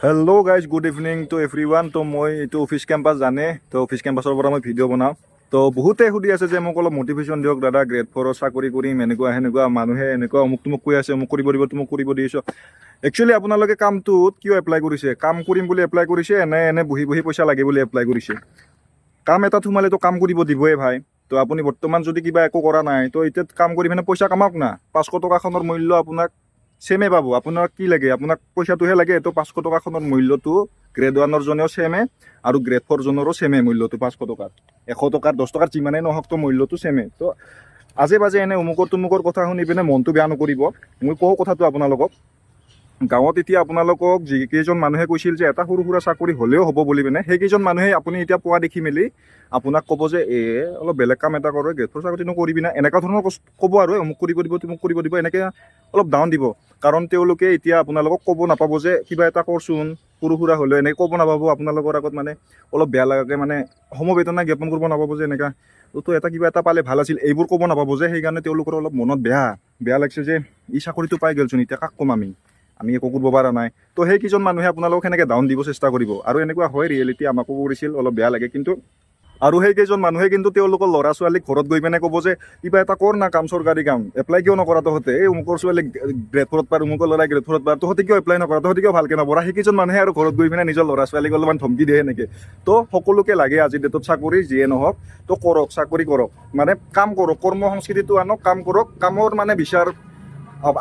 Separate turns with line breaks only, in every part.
Hello' guys good evening to every one. তো মই এইটো অফিচ কেম্পাছ জানে, তো অফিচ কেম্পাছৰ পৰা মই ভিডিঅ' বনাওঁ। তো বহুতে সুধি আছে যে মোক অলপ মটিভেশ্যন দিয়ক দাদা, গ্ৰেড 4ৰ চাকৰি কৰিম, এনেকুৱা সেনেকুৱা, মানুহে এনেকুৱা অমুক তুমুক কৈ আছে, অমুক কৰিব দিব, তুমুক কৰিব দিছোঁ। একচুৱেলি আপোনালোকে কামটোত কিয় এপ্লাই কৰিছে? কাম কৰিম বুলি এপ্লাই কৰিছে নে এনে বহি বহি পইচা লাগে বুলি এপ্লাই কৰিছে? কাম এটাত সোমালেতো কাম কৰিব দিবই ভাই। তো আপুনি বৰ্তমান যদি কিবা একো কৰা নাই, তো এতিয়া কাম কৰি মানে পইচা কামাওক না। 500 টকাখনৰ মূল্য আপোনাক ছেমে পাব। আপোনাক কি লাগে? আপোনাক পইচাটোহে লাগে। তো 500 টকাখনৰ মূল্যটো গ্ৰেড 1ৰ জনেও ছেমে আৰু গ্ৰেড 4 জনৰো ছেমে মূল্যটো 500 টকাৰ। 100 টকাৰ 10 টকাৰ যিমানেই নহওক তো মূল্যটো ছেমে। তো আজে বাজে এনে অমুকৰ তুমুকৰ কথা শুনি পিনে মনটো বেয়া নকৰিব। মই কওঁ কথাটো আপোনালোকক, গাঁৱত এতিয়া আপোনালোকক যিকেইজন মানুহে কৈছিল যে এটা সৰু সুৰা চাকৰি হ'লেও হ'ব বুলি পিনে, সেইকেইজন মানুহে আপুনি এতিয়া পোৱা দেখি মেলি আপোনাক ক'ব যে অলপ বেলেগ কাম এটা কৰে, গ্ৰেড 4 চাকৰিনো কৰিবি না, এনেকুৱা ধৰণৰ ক'ব আৰু অমুক কৰিব দিব, তুমুক কৰিব দিব, এনেকৈ অলপ ডাউন দিব। কাৰণ তেওঁলোকে এতিয়া আপোনালোকক ক'ব নাপাব যে কিবা এটা কৰচোন, সৰু সুৰা হ'লেও এনেকৈ ক'ব নাপাব আপোনালোকৰ আগত, মানে অলপ বেয়া লগাকৈ, মানে সমবেদনা জ্ঞাপন কৰিব নাপাব যে এনেকুৱা তো এটা কিবা এটা পালে ভাল আছিল, এইবোৰ ক'ব নাপাব যে। সেইকাৰণে তেওঁলোকৰ অলপ মনত বেয়া লাগিছে যে ই চাকৰিটো পাই গ'লচোন, এতিয়া কাক ক'ম আমি একো কৰিব পৰা নাই। তো সেইকেইজন মানুহে আপোনালোকক সেনেকৈ ডাউন দিব চেষ্টা কৰিব। আৰু এনেকুৱা হয়, ৰিয়েলিটি আমাকো কৰিছিল, অলপ বেয়া লাগে। কিন্তু আৰু সেইকেইজন মানুহে কিন্তু তেওঁলোকৰ ল'ৰা ছোৱালীক ঘৰত গৈ পিনে ক'ব যে কিবা এটা কৰ না কাম, চৰকাৰী কাম, এপ্লাই কিয় নকৰা তহঁতে? এই অমুকৰ ছোৱালী গ্ৰেড 4ত পাৰ, অমুকৰ ল'ৰাই গ্ৰেড 4ত পাৰ, তহঁতে কিয় এপ্লাই নকৰা? তহঁতে কিয় ভালকৈ নপঢ়া? সেইকেইজন মানুহে আৰু ঘৰত গৈ পিনে নিজৰ ল'ৰা ছোৱালীক অলপমান ধমকি দিয়ে এনেকৈ। তো সকলোকে লাগে আজিৰ ডেটত চাকৰি, যিয়ে নহওক তো কৰক, চাকৰি কৰক, মানে কাম কৰক, কৰ্ম সংস্কৃতিটো আনক, কাম কৰক। কামৰ মানে বিচাৰ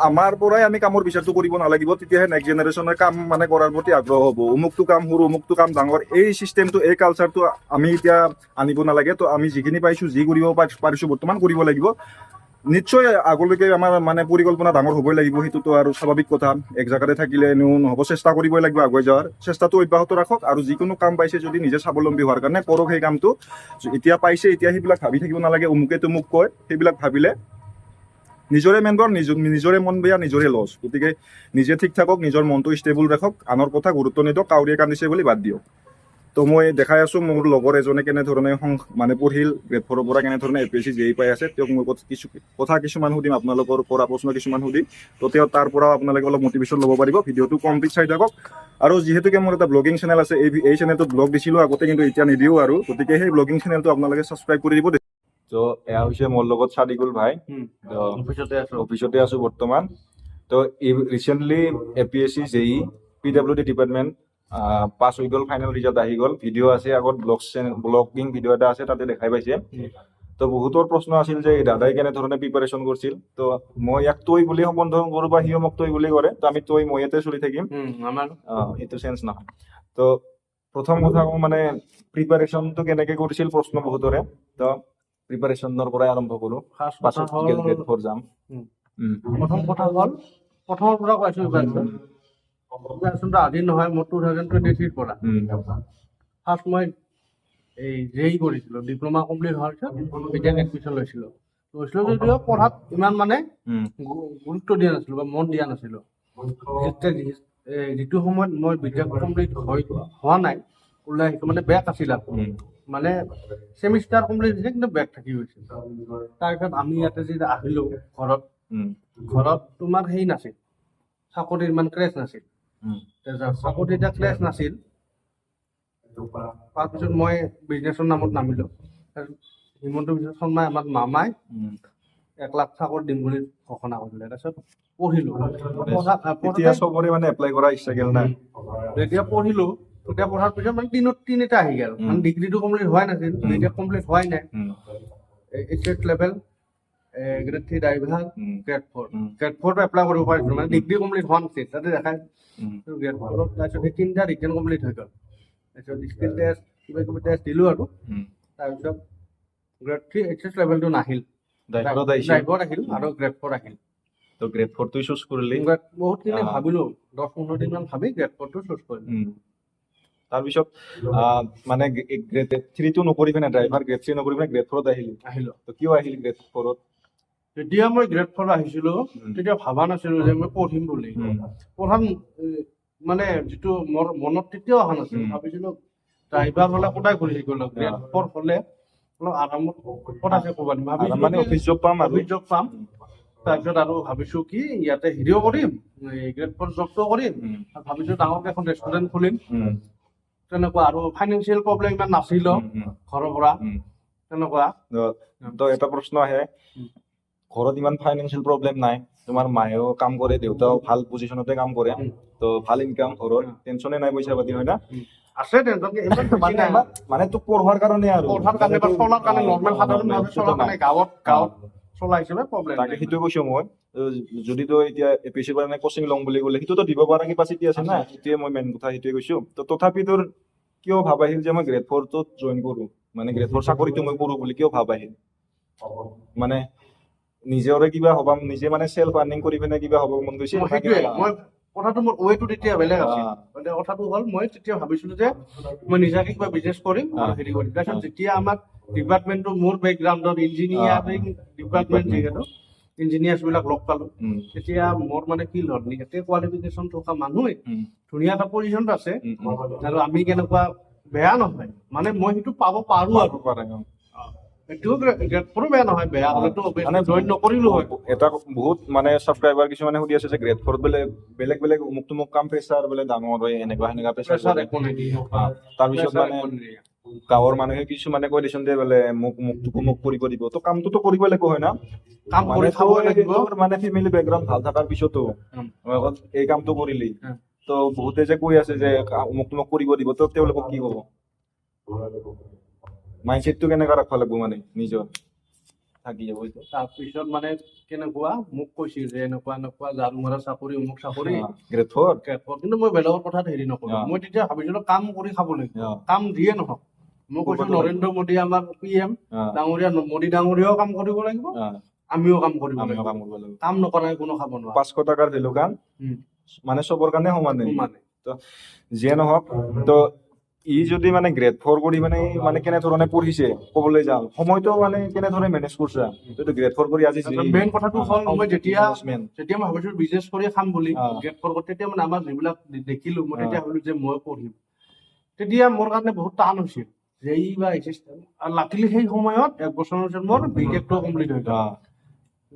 আমাৰ পৰাই আমি কামৰ বিচাৰটো কৰিব নালাগিব, তেতিয়াহে নেক্সট জেনেৰেশ্যনে কাম মানে কৰাৰ প্ৰতি আগ্ৰহ হ'ব। অমুকটো কাম সৰু, অমুকটো কাম ডাঙৰ, এই চিষ্টেমটো, এই কালচাৰটো আমি এতিয়া আনিব নালাগে। তো আমি যিখিনি পাইছোঁ, যি কৰিব পাৰিছোঁ বৰ্তমান কৰিব লাগিব। নিশ্চয় আগলৈকে আমাৰ মানে পৰিকল্পনা ডাঙৰ হ'বই লাগিব, সেইটোতো আৰু স্বাভাৱিক কথা। এক জেগাতে থাকিলে এনেও নহ'ব, চেষ্টা কৰিবই লাগিব আগুৱাই যোৱাৰ। চেষ্টাটো অব্যাহত ৰাখক, আৰু যিকোনো কাম পাইছে যদি নিজে স্বাৱলম্বী হোৱাৰ কাৰণে কৰক সেই কামটো। এতিয়া পাইছে, এতিয়া সেইবিলাক ভাবি থাকিব নালাগে, অমুকে তুমুক কয়, সেইবিলাক ভাবিলে নিজৰে মেম্বাৰ, নিজৰে মন বেয়া, নিজৰে লছ। গতিকে নিজে ঠিক থাকক, নিজৰ মনটো ষ্টেবল ৰাখক, আনৰ কথা গুৰুত্ব নিদিয়ক, কাউৰীয়ে কান্দিছে বুলি বাদ দিয়ক। তো মই দেখাই আছোঁ মোৰ লগৰ এজনে কেনেধৰণে মানে পঢ়িল, গ্ৰেড 4ৰ পৰা কেনেধৰণে APSC JEE পাই আছে। তেওঁক মই কথা কিছুমান সুধিম, আপোনালোকৰ পৰা প্ৰশ্ন কিছুমান সুধিম। তো তেওঁ তাৰ পৰাও আপোনালোকে অলপ মটিভেশ্যন ল'ব পাৰিব। ভিডিঅ'টো কমপ্লিট চাই থাকক। আৰু যিহেতুকে মোৰ এটা ব্লগিং চেনেল আছে, এই চেনেলটোত ব্লগ দিছিলোঁ আগতে, কিন্তু এতিয়া নিদিওঁ আৰু। গতিকে সেই ব্লগিং চেনেলটো আপোনালোকে ছাবস্ক্ৰাইব কৰি দিব। তো এয়া হৈছে মোৰ লগত চাদিকুল ভাই, অফিচতে আছোঁ বৰ্তমান। তো recently APSC JEE PWD department pass হৈ গ'ল, ফাইনেল ৰিজাল্ট আহি গ'ল। ভিডিঅ' আছে আগত, ব্লগিং ভিডিঅ' এটা আছে, তাতে দেখাই পাইছে। তো বহুতৰ প্ৰশ্ন আছিল যে দাদাই কেনেধৰণে প্ৰিপাৰেশ্যন কৰিছিল। তো মই ইয়াক তই বুলি সম্বোধন কৰোঁ, বা সিও মোক তই বুলি কৰে। তো আমি তই মই ইয়াতে চলি থাকিম, এইটো চেঞ্জ নহয়। তো প্ৰথম কথা কওঁ, মানে প্ৰিপাৰেশ্যনটো কেনেকৈ কৰিছিল, প্ৰশ্ন বহুতৰে। তো প্ৰিপাৰেশ্যনৰ পৰাই আৰম্ভ কৰোঁ, পাছত গ্ৰেড 4 যাম।
প্ৰথম কথা হ'ল, প্ৰথমৰ পৰা কৈছোঁ প্ৰিপাৰেশ্যনটো আজি নহয়, মোৰ 2023 পৰা। ফাৰ্ষ্ট মই এই JEE কৰিছিলোঁ, ডিপ্ল'মা কমপ্লিট হোৱাৰ পিছত এতিয়া এডমিশ্যন লৈছিলোঁ যদিও পঢ়াত ইমান মানে গুৰুত্ব দিয়া নাছিলোঁ বা মন দিয়া নাছিলোঁ। যিটো সময়ত মই BTech কমপ্লিট হোৱা নাই, ওলাই আহিছোঁ, মানে বেক আছিল আকৌ, মানে ছেমিষ্টাৰ কমপ্লিট হৈছে কিন্তু বেক থাকি গৈছিল। তাৰপিছত আমি ইয়াতে যেতিয়া আহিলোঁ ঘৰত তোমাৰ সেই নাছিল, চাকৰিৰ ইমান ক্ৰেজ নাছিল। চাকৰি এতিয়া ক্ৰেজ নাছিল, তাৰপিছত মই বিজনেছৰ নামত নামিলোঁ। হিমন্ত বিশ্ব শৰ্মাই, আমাৰ মামাই 1 লাখ চাকৰি দিম বুলি ঘোষণা কৰিলে। তাৰপিছত পঢ়িলোঁ,
এতিয়া চবৰে মানে এপ্লাই কৰা ইচ্ছা গ'ল না।
যেতিয়া পঢ়িলোঁ, তেতিয়া পঢ়াৰ পিছত মানে তিনিটা আহি গ'ল। মানে ডিগ্ৰীটো কমপ্লিট হোৱাই নাছিল, BTech কমপ্লিট হোৱাই নাই। State level, grade 3 driver, grade 4টো এপ্লাই কৰিব পাৰিছিলোঁ, মানে ডিগ্ৰী কমপ্লিট হোৱা নাছিল, তাতে দেখাই গ্ৰেড 4ত। তাৰপিছত সেই 3টা ৰিটেন কমপ্লিট হৈ গ'ল। তাৰপিছত স্কিল টেষ্ট, কিবা কিবি টেষ্ট দিলোঁ আৰু। তাৰপিছত গ্ৰেড 3 HS লেভেলটো নাহিল, ড্ৰাইভাৰত আহিল আৰু গ্ৰেড 4 আহিল।
তো গ্ৰেড 4টো চুজ কৰিলি?
বহুতখিনি ভাবিলোঁ, 10-15 দিনমান ভাবি গ্ৰেড 4টো চুজ কৰিলোঁ।
তাৰপিছত মানে গ্ৰেড 3টো নকৰি পিনে, ড্ৰাইভাৰ গ্ৰেড 3 নকৰি পিনে গ্ৰেড 4ত আহিলোঁ। তো কিয় আহিল গ্ৰেড 4ত?
যেতিয়া মই গ্ৰেড 4 আহিছিলোঁ, তেতিয়া ভবা নাছিলোঁ যে মই পঢ়িম বুলি। পঢ়াত মানে যিটো মোৰ মনত তেতিয়াও অহা নাছিল। ভাবিছিলোঁ ড্ৰাইভাৰ হ'লে সদায় ঘূৰি থাকিব, গ্ৰেড 4 হ'লে অলপ আৰামত সদায় ক'ৰবাত ভাবিছিলোঁ অফিচ জব পাম। তাৰপিছত আৰু ভাবিছো কি ইয়াতে হেৰিও কৰিম, গ্ৰেড 4 জবটো কৰিম, আৰু ভাবিছো ডাঙৰকে এখন ৰেষ্টুৰেণ্ট খুলিম। তেনেকুৱা আৰু ফাইনেন্সিয়েল প্ৰব্লেম ইমান নাছিল ঘৰৰ পৰা, তেনেকুৱা।
তো এটা প্ৰশ্ন আহে, ঘৰত ইমান ফাইনেন্সিয়েল প্ৰব্লেম নাই, তোমাৰ মায়েও কাম কৰে, দেউতাও ভাল পজিশ্যনতে কাম কৰে, তো ভাল ইনকাম, ঘৰত টেনচনে নাই পইচা পাতি, হয় না?
আছে টেনচন, ইমান বেছি নাই।
মানে তোক পঢ়াৰ কাৰণে আৰু
পঢ়াৰ কাৰণে বা চলাৰ কাৰণে, নৰ্মেল সাধাৰণভাৱে চলাৰ কাৰণে গাঁৱত চলা হিচাপে প্ৰব্লেম
তাকে সেইটোৱে কৈছো মই। যদি তই এতিয়া APSC কাৰণে কোচিং ল'ম বুলি ক'লে সেইটোতো দিব পৰা কেপাচিটি আছে না, সেইটোৱে মই মেইন কথা সেইটোৱে কৈছো। তো তথাপি তোৰ কিয় ভাব আহিল যে মই গ্ৰেড 4 টোত জইন কৰো, মানে গ্ৰেড 4 চাকৰিটো মই কৰো বুলি কিয় ভাব আহিল? মানে নিজৰে কিবা হ'ব, নিজে মানে সেলফ আৰ্নিং কৰি পিনে কিবা হ'ব মন গৈছে?
সেইটোৱে মই কথাটো, মোৰ ৱেটো তেতিয়া বেলেগ আছিল। মানে কথাটো হ'ল মই তেতিয়া ভাবিছিলো যে মই নিজাকে কিবা বিজনেছ কৰিম আৰু হেৰি কৰিম। তাৰপিছত যেতিয়া আমাৰ ডিপাৰ্টমেণ্টটো, মোৰ বেকগ্ৰাউণ্ডত ইঞ্জিনিয়াৰিং ডিপাৰ্টমেণ্ট, যিহেতু ইঞ্জিনিয়াৰ্ছ বিলাক লগ পালো, তেতিয়া মোৰ মানে কি হ'ল, ইয়াতে কোৱালিফিকেশ্যন থকা মানুহে ধুনীয়া এটা পজিশ্যনত আছে, আৰু আমি কেনেকুৱা বেয়া নহয়, মানে মই সেইটো পাব পাৰো আৰু এইটো গ্ৰেড 4 বেয়া নহয়, বেয়া হলেতো
মানে
জইন নকৰিলো হয়।
এটা বহুত মানে ছাবস্ক্ৰাইবাৰ কিছুমানে সুধি আছে যে গ্ৰেড 4 বোলে বেলেগ বেলেগ অমুক তমুক কাম, প্ৰেছাৰ বোলে ডাঙৰ হয়, এনেকুৱা প্ৰেছাৰ
একো নিদিয়ে।
তাৰপিছত মানে গাঁৱৰ মানুহে কিছুমানে কৈ দিছে যে বোলে মোক কৰিব দিব, তো কামটোতো কৰিব লাগিব, হয় না?
কাম কৰি খাব লাগিব।
মানে ফেমিলি বেকগ্ৰাউণ্ড ভাল থকাৰ পিছতো এই কামটো কৰিলি, তো বহুতে যে কৈ আছে যে মোক কৰিব দিব, তো তেওঁলোকক কি ক'ব? মাইণ্ডছেটটো কেনেকুৱা ৰাখিব লাগিব মানে নিজৰ থাকি যাব?
তাৰপিছত মানে কেনেকুৱা মোক কৈছিল যে এনেকুৱা এনেকুৱা ঝাৰু মৰা চাকৰি, অমুক চাকৰি,
গ্ৰেড 4।
কিন্তু মই বেলেগৰ কথাত হেৰি নকৰো। মই তেতিয়া ভাবিছিলো কাম কৰি খাব লাগিব, কাম দিয়ে নহওক। মই কৈছো নৰেন্দ্ৰ মোদী আমাৰ PM ডাঙৰীয়া, মোদী ডাঙৰীয়াও কাম কৰিব লাগিব, আমিও কাম কৰিব লাগিব। কাম নকৰাকৈ কোনো খাব নোৱাৰে।
500 টকাৰ ভেলু কাম মানে চবৰ কাৰণে সমানে। তো যিয়ে নহওক, তো ই যদি মানে গ্ৰেড 4 কৰি মানে কেনেধৰণে পঢ়িছে ক'বলৈ যাওঁ, সময়টো মানে কেনেধৰণে মেনেজ কৰিছে? গ্ৰেড 4 কৰি আজি
মেইন কথাটো হ'ল, মই যেতিয়া মই ভাবিছিলো বিজনেছ কৰি খাম বুলি, গ্ৰেড 4 কৰি, তেতিয়া মানে আমাৰ যিবিলাক দেখিলো, মই তেতিয়া ভাবিলো যে মই পঢ়িম। তেতিয়া মোৰ কাৰণে বহুত টান হৈছিল, যেই বা আৰু লাকিলি সেই সময়ত 1 বছৰৰ পিছত মোৰ BTECটো কমপ্লিট হৈ গ'ল।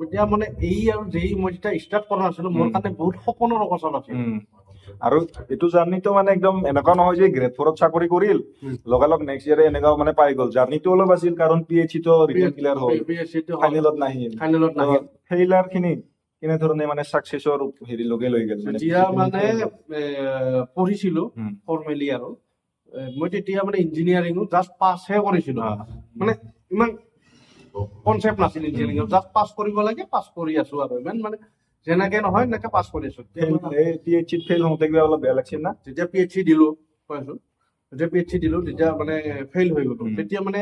এতিয়া মানে এই আৰু যেই মই যেতিয়া ষ্টাৰ্ট কৰা নাছিলো, মোৰ কাৰণে বহুত সপোনৰ অৱচৰ আছিল।
আৰু এইটো জাৰ্নিটো মানে একদম এনেকুৱা নহয় যে গ্ৰেড 4ত চাকৰি কৰিল লগালগ নেক্সট ইয়াৰে এনেকুৱা মানে পাই গ'ল। জাৰ্নিটো অলপ আছিল, কাৰণ PhD তো ৰিটেন ক্লিয়াৰ হ'ল, ফাইনেলত নাহিল। ফেইলাৰ খিনি কেনেধৰণে মানে চাকচেছৰ হেৰি লগে লৈ গ'ল?
যেতিয়া মানে পঢ়িছিলো ফৰ্মেলি, আৰু মই তেতিয়া মানে ইঞ্জিনিয়াৰিং জাষ্ট পাছহে কৰিছিলো, মানে ইমান কনচেপ্ট নাছিল ইঞ্জিনিয়াৰিং, জাষ্ট পাছ কৰিব লাগে, পাছ কৰি আছো আৰু ইমান মানে যেনেকে নহয় এনেকে পাছ কৰি আছো।
PhD ফেইল হওঁতে কিবা অলপ বেয়া লাগিছিল না?
যেতিয়া PhD দিলো, যেতিয়া PhD দিলো, তেতিয়া মানে ফেইল হৈ গলো। তেতিয়া মানে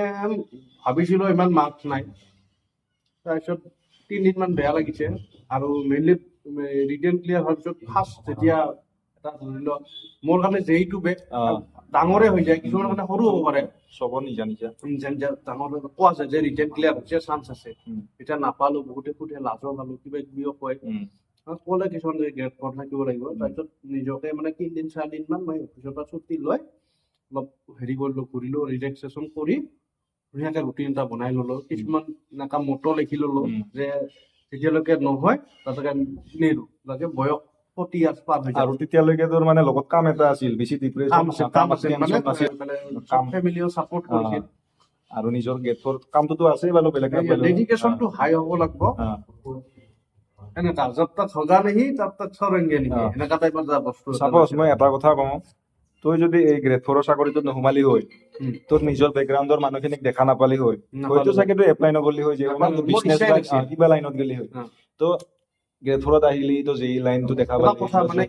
ভাবিছিলো ইমান মাৰ্কছ নাই, তাৰপিছত 3 দিনমান বেয়া লাগিছে, আৰু মেইনলি ৰিটেন ক্লিয়াৰ হোৱাৰ পিছত ফাৰ্ষ্ট যেতিয়া এটা ধৰি লওক মোৰ কাৰণে যেইটো ডাঙৰে হৈ যায়, কিছুমানৰ কাৰণে সৰু হ'ব পাৰে,
চবৰ নিজা
ডাঙৰ কোৱা যায় যে ৰিটেন ক্লিয়াৰ হৈছে, চান্স আছে। এতিয়া নাপালো, বহুতে সুধে, লাজো পালো, কিবা কিবিও কয়, ক'লে কিছুমান গ্ৰেড 4 থাকিব লাগিব। তাৰপিছত নিজকে মানে 3 দিন 4 দিন মান মই অফিচৰ পৰা ছুটি লৈ অলপ হেৰি কৰিলো, ঘূৰিলো, ৰিলেক্সেশ্যন কৰি ধুনীয়াকে ৰুটিন এটা বনাই ললো। কিছুমান এনেকা মটো লিখি ললো যে যেতিয়ালৈকে নহয় তাতে নেৰো, লাগে বয়স 40 ইয়াৰ্ছ পাৰ হৈ যায়।
আৰু তেতিয়ালৈকে তোৰ মানে লগত কাম এটা আছিল, বেছি ডিপ্ৰেছন
ফেমিলিও সাপোৰ্ট কৰিছিল,
আৰু নিজৰ গ্ৰেড 4 কামটোতো আছেই বাৰু, বেলেগ
ডেডিকেশ্যনটো হাই হ'ব লাগিব। এনেকা জব তক হগা নেহি তব তক ছড়েংগে নেহি, এনেকা টাইপৰ এটা বস্তু।
সাপোজ মই এটা কথা কওঁ, তই যদি এই গ্ৰেড 4 চাকৰিটোত নোসোমালি হয়, তোৰ নিজৰ বেকগ্ৰাউণ্ডৰ মানুহখিনিক দেখা নাপালি হয়, হয়তো চাগে তই এপ্লাই নকৰিলি হয়, যে বিজনেছ কিবা লাইনত গেলি হয়। তো গ্ৰেড 4ত আহিলি, তো যেই লাইনটো দেখা পালি,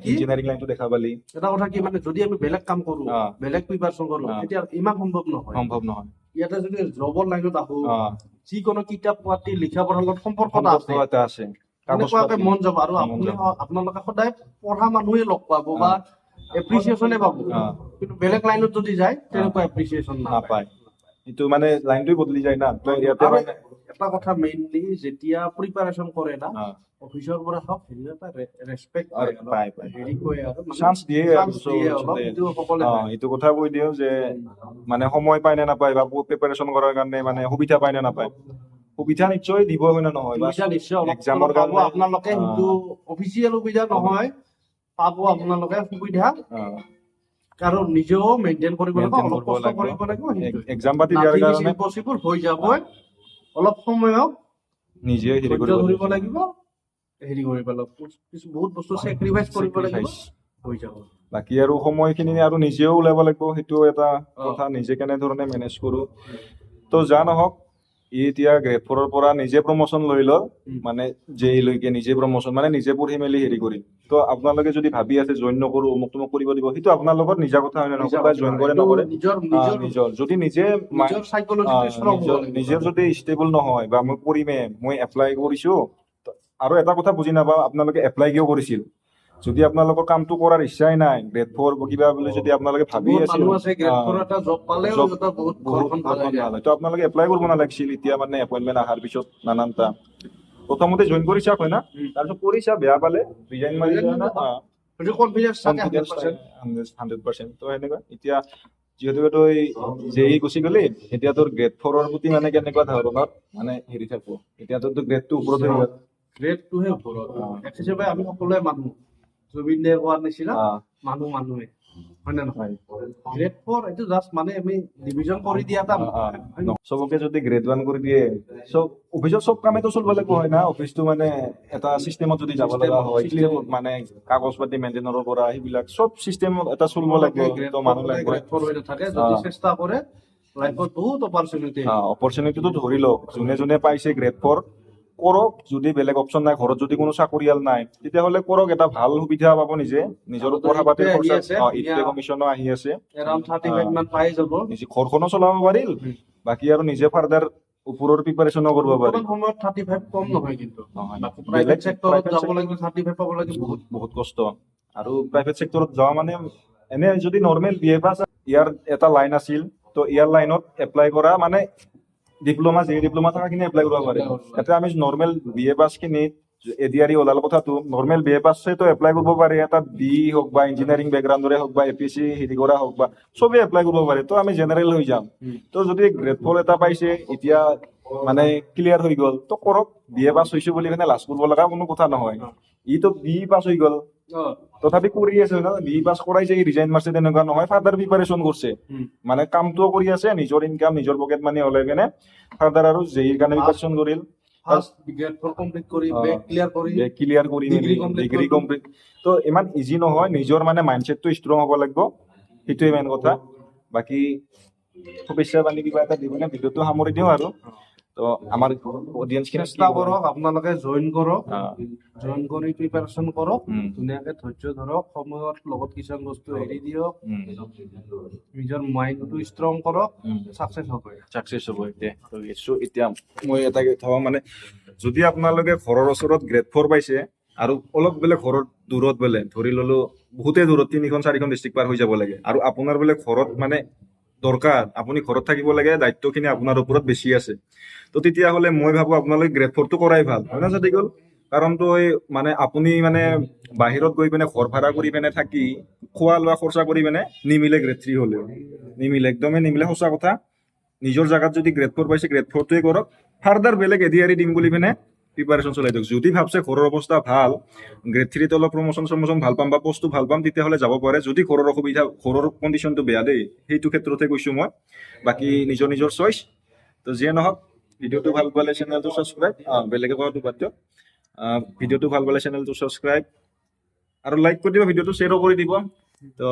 ইঞ্জিনিয়াৰিং লাইনটো দেখা পালি।
এটা কথা কি, মানে যদি আমি বেলেগ কাম কৰো, বেলেগ প্ৰিপাৰেচন কৰো, তেতিয়া ইমান সম্ভৱ নহয়। ইয়াতে যদি জবৰ লাইনত আহো, যিকোনো কিতাপ পাতি লিখা পঢ়াৰ লগত সম্পৰ্ক আছে, এনেকুৱাকে মন যাব। আৰু আপোনালোকে সদায় পঢ়া মানুহে লগ পাব বা এপ্ৰিচিয়েশ্যনে পাব, কিন্তু বেলেগ লাইনত যদি যায় তেনেকুৱা এপ্ৰিচিয়েশ্যন নাপায়।
এইটো মানে লাইনটোই বদলি যায় না। তো ইয়াতে
এটা কথা মেইনলি, যেতিয়া প্ৰিপাৰেশ্যন কৰে না, অফিচৰ পৰা হওক, হেৰি এটা ৰেছপেক্ট পায়, হেৰি কয় আৰু
চান্স দিয়ে। এইটো কথা কৈ দিওঁ যে মানে সময় পায় নে নাপায়, বা প্ৰিপাৰেশ্যন কৰাৰ কাৰণে মানে সুবিধা পায় নে নাপায়, সুবিধা নিশ্চয় দিব হয় না নহয় বা
সুবিধা নিশ্চয় অলপ
এক্সামৰ
চলপ পাব
কাৰণে
আপোনালোকে, কিন্তু অফিচিয়েল সুবিধা নহয়, পাব আপোনালোকে সুবিধা, কাৰণ নিজেও মেইনটেইন কৰিব লাগিব,
Maintain
অলপ
কৰিব
কষ্ট
লাগিব।
কৰিব লাগিব, সেইটোৱে।
এক্সাম পাতি দিয়াৰ
Nothing is
কাৰণে
impossible, হৈ যাবই, অলপ সময়ক
নিজে হেৰি
ধৈৰ্য
কৰিব
ধৰিব লাগিব, হেৰি কৰিব লাগিব, বহুত বস্তু চেক্ৰিফাইচ কৰিব লাগিব, হৈ যাব।
বাকী আৰু সময়খিনি আৰু নিজেও ওলাব লাগিব, সেইটো এটা কথা, নিজে কেনেধৰণে মেনেজ কৰোঁ। তো যা নহওক, ই এতিয়া গ্ৰেড 4 পৰা নিজে প্ৰমোচন লৈ লওক, মানে লৈকে নিজে প্ৰমোচন মানে নিজে পঢ়ি মেলি হেৰি কৰি। তো আপোনালোকে যদি ভাবি আছে জইন নকৰোঁ, অমুক তমুক কৰিব দিব, সেইটো আপোনাৰ লগত নিজা কথা হয় নে নহয়, কোনোবাই জইন কৰে নকৰে, নিজৰ যদি নিজে
নিজৰ psychology-টো strong হ'ব লাগিব।
নিজৰ যদি ষ্টেবল নহয় বা মই কৰিমে, মই এপ্লাই কৰিছোঁ, আৰু এটা কথা বুজি নাপাওঁ, আপোনালোকে এপ্লাই কিয় কৰিছিল? যদি আপোনালোকৰ কামটো কৰাৰ ইচ্ছাই নাই, গ্ৰেড 4 কিবা বুলি যদি আপোনালোকে ভাবি
বহুত
আছিল,
মানুহ আছে গ্ৰেড 4 এটা জব পালেও সিহঁতৰ বহুত ঘৰখন ভাল হৈ যায়।
তো আপোনালোকে এপ্লাই কৰিব নালাগিছিল, এতিয়া মানে এপইণ্টমেণ্ট অহাৰ পিছত নানানটা। প্ৰথমতে জইন কৰি চাওক হয় না, তাৰপিছত কৰিছা, বেয়া পালে ৰিজাইন মাৰি দিয়া না,
সেইটো confidence থাকে
কনফিডেন্স
100%।
100%। তো সেনেকুৱা এতিয়া যিহেতু তই জেই গুচি গলি, এতিয়া তোৰ গ্ৰেড 4 প্ৰতি মানে কেনেকুৱা ধৰণৰ মানে হেৰি থাকব, এতিয়া তোৰ গ্ৰেডটো ওপৰত হৈ গ'ল।
গ্ৰেডটোহে ওপৰত। এক হিচাপে আমি সকলোৱে মানুহ, জুবিন দায়ে কোৱাৰ নিচিনা মানুহে, হয় নে নহয়? গ্ৰেড 4 এইটো জাষ্ট মানে আমি ডিভিজন কৰি দিয়া এটা
চবকে যদি গ্ৰেড 1 কৰি দিয়ে, চব অফিচত চব কামেতো চলিব লাগিব হয় না, অফিচটো মানে এটা চিষ্টেমত যদি যাব লগা হয়, মানে কাগজ পাতি মেইনটেইনৰ পৰা সেইবিলাক চব চিষ্টেমত এটা চলিব লাগিব, তো মানুহ লাগিব।
গ্ৰেড 4 হৈ নাথাকে, যদি চেষ্টা কৰে লাইফত বহুত অপৰচুনিটি।
অপৰচুনিটিটো ধৰি লওক, যোনে যোনে পাইছে গ্ৰেড 4 কৰক, যদি বেলেগ অপচন নাই, ঘৰত যদি কোনো চাকৰিয়াল নাই, তেতিয়াহ'লে কৰক, এটা ভাল সুবিধা পাব নিজে, নিজৰ পঢ়া পাতিৰ খৰচা, ইটে কমিশ্যনো আহি আছে,
এৰাউণ্ড 35 মান পাই যাব,
নিজে ঘৰখনো চলাব পাৰিল, বাকী আৰু নিজে ফাৰ্দাৰ ওপৰৰ প্ৰিপাৰেশ্যনো কৰিব পাৰিল।
বৰ্তমান সময়ত 35 কম নহয়, কিন্তু
নহয়,
প্ৰাইভেট চেক্টৰত যাব লাগিব, 35 পাব লাগিব,
বহুত কষ্ট। আৰু প্ৰাইভেট চেক্টৰত যোৱা মানে এনে যদি নৰ্মেল BA পাছ, ইয়াৰ এটা লাইন আছিল, তো ইয়াৰ লাইনত এপ্লাই কৰা মানে ডিপ্ল'মা থকাখিনি এপ্লাই কৰিব পাৰে। এতিয়া আমি নৰ্মেল BA পাছখিনি ADRE ওলাল কথাটো, নৰ্মেল BA পাছেতো এপ্লাই কৰিব পাৰে, এটা BE হওক বা ইঞ্জিনিয়াৰিং বেকগ্ৰাউণ্ডৰে হওক বা APSC হেৰি কৰা হওক বা চবেই এপ্লাই কৰিব পাৰে, তো আমি জেনেৰেল হৈ যাম। তো যদি গ্ৰেড 4 এটা পাইছে, এতিয়া মানে ক্লিয়াৰ হৈ গ'ল, তো কৰক, BA পাছ হৈছো বুলি কেনে লাজ কৰিব লগা কোনো কথা নহয়। ইটো BE পাছ হৈ গ'ল, তথাপি কৰি আছে না, BE পাছ কৰাইছে, ৰিজাইন মাৰছে, তেনেকুৱা নহয়, ফাৰ্দাৰ প্ৰিপাৰেশ্যন কৰিছে, মানে কামটোও কৰি আছে, নিজৰ ইনকাম, নিজৰ পকেট মানি ওলাই কেনে ফাৰ্দাৰ আৰু JEE কাৰণে প্ৰিপাৰেশ্যন কৰিল,
গ্ৰেড 4 কমপ্লিট কৰি বেক
ক্লিয়াৰ কৰি ডিগ্ৰী কমপ্লিট। তো ইমান ইজি নহয়, নিজৰ মানে মাইণ্ডছেটটো ষ্ট্ৰং হ'ব লাগিব, সেইটোৱে মেইন কথা। বাকী শুভেচ্ছা বাণী কিবা এটা দিবনে, ভিডিঅ'টো সামৰি দিওঁ আৰু। তো আমাৰ অডিয়েন্সখিনি
চেষ্টা কৰক, আপোনালোকে জইন কৰক, জইন কৰি প্ৰিপাৰেশ্যন কৰক, ধুনীয়াকে ধৈৰ্য ধৰক, সময়ৰ লগত কিছুমান বস্তু এৰি দিয়ক, নিজৰ মাইণ্ডটো ষ্ট্ৰং কৰক, ছাকচেছ হ'ব। এতিয়া
মই এটা কথা মানে, যদি আপোনালোকে ঘৰৰ ওচৰত গ্ৰেড 4 পাইছে আৰু অলপ বোলে ঘৰৰ দূৰত বোলে, ধৰি ললো বহুতেই দূৰত, 3-4খন ডিষ্ট্ৰিক্ট পাৰ হৈ যাব লাগে, আৰু আপোনাৰ বোলে ঘৰত মানে দৰকাৰ, আপুনি ঘৰত থাকিব লাগে, দায়িত্বখিনি আপোনাৰ ওপৰত বেছি আছে, তো তেতিয়াহ'লে মই ভাবো আপোনালোকে গ্ৰেড 4টো কৰাই ভাল, হয় না যদি গ'ল। কাৰণ তো মানে আপুনি মানে বাহিৰত গৈ পিনে ঘৰ ভাড়া কৰি পিনে থাকি খোৱা লোৱা খৰচা কৰি পিনে নিমিলে, গ্ৰেড 3 হ'লেও নিমিলে, একদমেই নিমিলে, সঁচা কথা। নিজৰ জাগাত যদি গ্ৰেড 4 পাইছে, গ্ৰেড 4টোৱে কৰক, ফাৰ্দাৰ বেলেগ ADRE দিম বুলি পিনে প্ৰিপাৰেশ্যন চলাই দিয়ক। যদি ভাবছে ঘৰৰ অৱস্থা ভাল, গ্ৰেড 3ত অলপ প্ৰমোচন ভাল পাম বা পষ্টটো ভাল পাম, তেতিয়াহ'লে যাব পাৰে। যদি ঘৰৰ অসুবিধা, ঘৰৰ কণ্ডিশ্যনটো বেয়া দেই, সেইটো ক্ষেত্ৰতে কৈছোঁ মই, বাকী নিজৰ চইচ। তো যিয়ে নহওক, ভিডিঅ'টো ভাল পালে চেনেলটো ছাবস্ক্ৰাইব, বেলেগে কোৱাটো বাদ দিয়ক, ভিডিঅ'টো ভাল পালে চেনেলটো ছাবস্ক্ৰাইব আৰু লাইক কৰি দিব, ভিডিঅ'টো শ্বেয়াৰো কৰি দিব। তো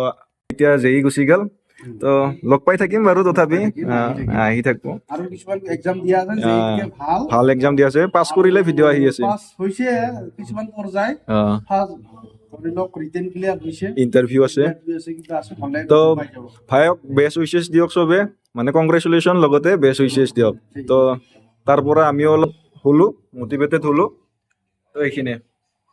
এতিয়া JEE গুচি গ'ল, তো লগ পাই থাকিম বাৰু, তথাপি আহি থাকবো,
আৰু কিছুমান এক্সাম দিয়া আছে, যেইকে
ভাল এক্সাম দি আছে, পাছ কৰিলে ভিডিঅ' আহি আছে,
পাছ হৈছে কিছুমান পৰ্যায়, ফাৰ্ষ্ট ধৰি লওক ৰিটেন ক্লিয়াৰ হৈছে,
ইণ্টাৰভিউ আছে,
কিবা আছে, হ'লে
তো
পাই যাব।
ভাইক বেষ্ট উইচেছ দিয়ক চবে, মানে কংগ্ৰেচুলেশ্যন, লগতে বেষ্ট উইচেছ দিয়ক। তো তাৰ পৰা আমিও অলপ হলো মটিভেটেড হলো, তো এইখিনিয়ে।